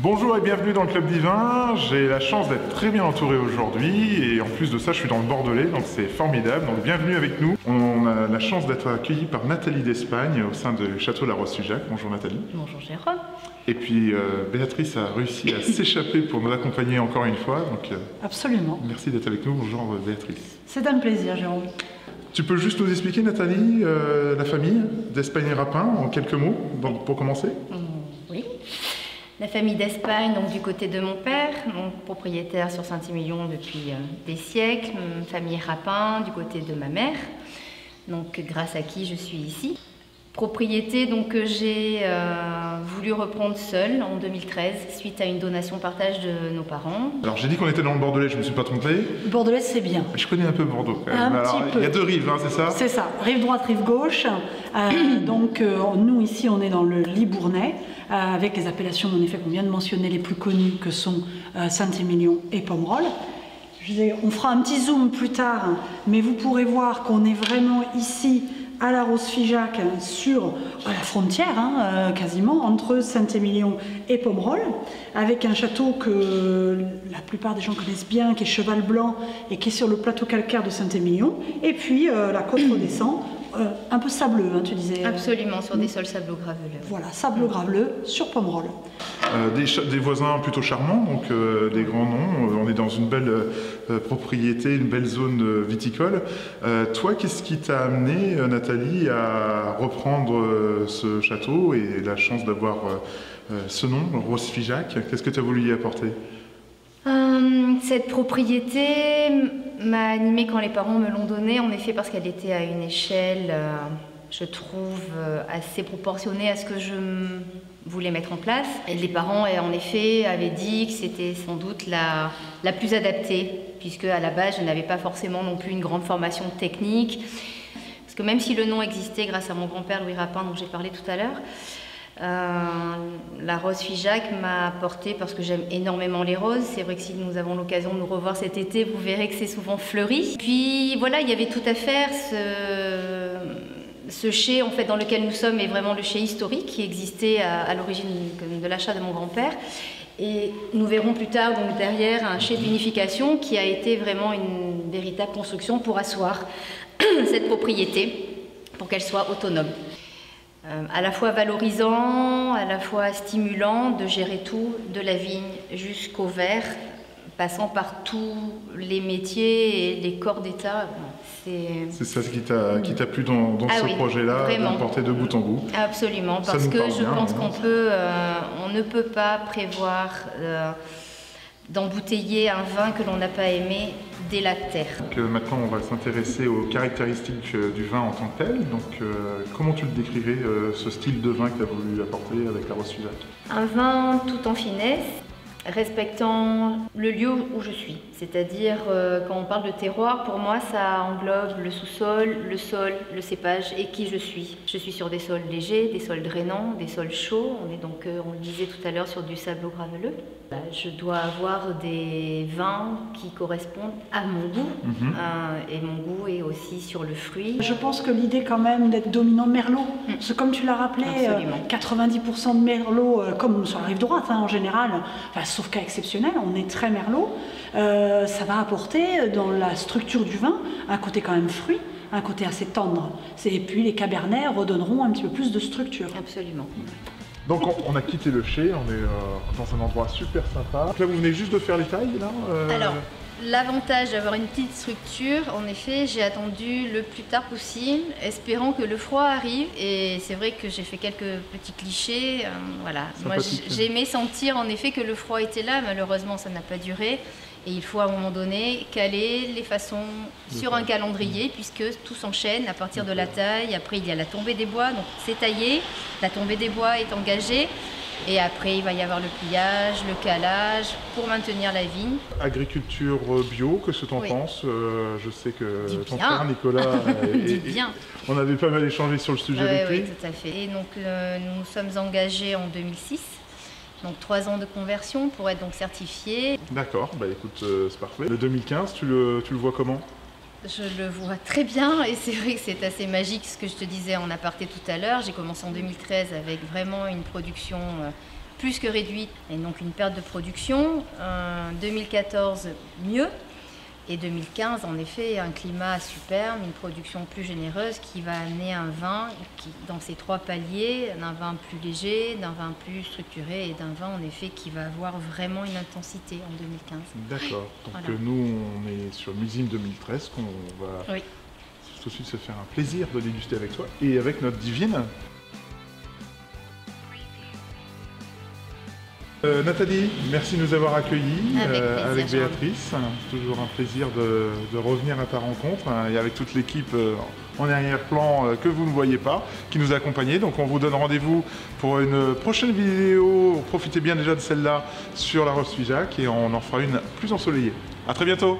Bonjour et bienvenue dans le Club Divin. J'ai la chance d'être très bien entouré aujourd'hui et en plus de ça je suis dans le Bordelais donc c'est formidable. Donc bienvenue avec nous. On a la chance d'être accueillis par Nathalie d'Espagne au sein du château La Rose-Figeac. Bonjour Nathalie. Bonjour Jérôme. Et puis Béatrice a réussi à s'échapper pour nous accompagner encore une fois. Donc, absolument. Merci d'être avec nous. Bonjour Béatrice. C'est un plaisir Jérôme. Tu peux juste nous expliquer Nathalie, la famille d'Espagne et Rapin en quelques mots pour commencer? Oui. La famille d'Espagne, donc du côté de mon père, propriétaire sur Saint-Émilion depuis des siècles, famille Rapin du côté de ma mère, donc grâce à qui je suis ici. Propriété donc que j'ai voulu reprendre seule en 2013 suite à une donation partage de nos parents. Alors j'ai dit qu'on était dans le Bordelais, je ne me suis pas trompé. Le Bordelais c'est bien. Je connais un peu Bordeaux quand même. Un petit peu. Il y a deux rives, hein, c'est ça? C'est ça, rive droite, rive gauche. Donc nous ici on est dans le Libournais avec les appellations en effet qu'on vient de mentionner les plus connues que sont Saint-Émilion et Pomerol. On fera un petit zoom plus tard, mais vous pourrez voir qu'on est vraiment ici à La Rose-Figeac, sur la frontière, quasiment, entre Saint-Émilion et Pomerol, avec un château que la plupart des gens connaissent bien, qui est Cheval Blanc, et qui est sur le plateau calcaire de Saint-Émilion, et puis la côte redescend, un peu sableux, tu disais. Absolument, sur des sols sablo-graveleux. Voilà, sablo-graveleux sur Pomerol. Des voisins plutôt charmants, donc des grands noms. On est dans une belle propriété, une belle zone viticole. Toi, qu'est-ce qui t'a amené, Nathalie, à reprendre ce château et la chance d'avoir ce nom, Rose-Figeac? Qu'est-ce que tu as voulu y apporter? Cette propriété m'a animée quand les parents me l'ont donnée, en effet parce qu'elle était à une échelle, je trouve, assez proportionnée à ce que je voulais mettre en place. Et les parents, en effet, avaient dit que c'était sans doute la plus adaptée, puisque à la base, je n'avais pas forcément non plus une grande formation technique. Parce que même si le nom existait grâce à mon grand-père Louis Rapin, dont j'ai parlé tout à l'heure, la Rose-Figeac m'a apporté, parce que j'aime énormément les roses. C'est vrai que si nous avons l'occasion de nous revoir cet été, vous verrez que c'est souvent fleuri. Puis voilà, il y avait tout à faire. Ce chai en fait, dans lequel nous sommes est vraiment le chai historique qui existait à l'origine de l'achat de mon grand-père. Et nous verrons plus tard donc, derrière un chai de vinification qui a été vraiment une véritable construction pour asseoir cette propriété, pour qu'elle soit autonome. À la fois valorisant, à la fois stimulant de gérer tout, de la vigne jusqu'au verre, passant par tous les métiers et les corps d'État. C'est ça qui t'a plu dans ce projet-là, de le porter de bout en bout? Absolument, parce que je pense qu'on ne peut pas prévoir d'embouteiller un vin que l'on n'a pas aimé dès la terre. Donc, maintenant, on va s'intéresser aux caractéristiques du vin en tant que tel. Donc, comment tu le décrirais, ce style de vin que tu as voulu apporter avec la Rose-Figeac? Un vin tout en finesse, respectant le lieu où je suis. C'est-à-dire, quand on parle de terroir, pour moi, ça englobe le sous-sol, le sol, le cépage et qui je suis. Je suis sur des sols légers, des sols drainants, des sols chauds. On est donc, on le disait tout à l'heure, sur du sablo-graveleux. Je dois avoir des vins qui correspondent à mon goût. Et mon goût est aussi sur le fruit. Je pense que l'idée quand même d'être dominant Merlot, parce que comme tu l'as rappelé, 90% de Merlot, comme sur la rive droite en général, sauf cas exceptionnel, on est très Merlot, ça va apporter dans la structure du vin un côté quand même fruit, un côté assez tendre. Et puis les cabernets redonneront un petit peu plus de structure. Absolument. Donc on a quitté le chai, on est dans un endroit super sympa. Donc là vous venez juste de faire les tailles là Alors, l'avantage d'avoir une petite structure, en effet, j'ai attendu le plus tard possible, espérant que le froid arrive. Et c'est vrai que j'ai fait quelques petits clichés. Voilà. Moi, j'ai aimé sentir en effet que le froid était là. Malheureusement, ça n'a pas duré. Et il faut à un moment donné caler les façons sur un calendrier, puisque tout s'enchaîne à partir de la taille. Après, il y a la tombée des bois, donc c'est taillé. La tombée des bois est engagée. Et après, il va y avoir le pliage, le calage pour maintenir la vigne. Agriculture bio, qu'est-ce que tu en penses? Je sais que ton frère Nicolas, bien. On avait pas mal échangé sur le sujet avec lui. Oui, tout à fait. Et donc, nous sommes engagés en 2006. Donc 3 ans de conversion pour être donc certifié. D'accord, bah écoute, c'est parfait. Le 2015, tu le vois comment? Je le vois très bien et c'est vrai que c'est assez magique ce que je te disais en aparté tout à l'heure. J'ai commencé en 2013 avec vraiment une production plus que réduite, et donc une perte de production. 2014, mieux. Et 2015, en effet, un climat superbe, une production plus généreuse qui va amener un vin qui, dans ces 3 paliers, d'un vin plus léger, d'un vin plus structuré et d'un vin, en effet, qui va avoir vraiment une intensité en 2015. D'accord. Donc Voilà. nous, on est sur Millésime 2013, qu'on va Oui. tout de suite se faire un plaisir de déguster avec toi et avec notre divine. Nathalie, merci de nous avoir accueillis avec plaisir, Béatrice. Toujours un plaisir de revenir à ta rencontre et avec toute l'équipe en arrière-plan que vous ne voyez pas, qui nous a accompagnés. Donc on vous donne rendez-vous pour une prochaine vidéo. Profitez bien déjà de celle-là sur la Roche Figeac et on en fera une plus ensoleillée. À très bientôt.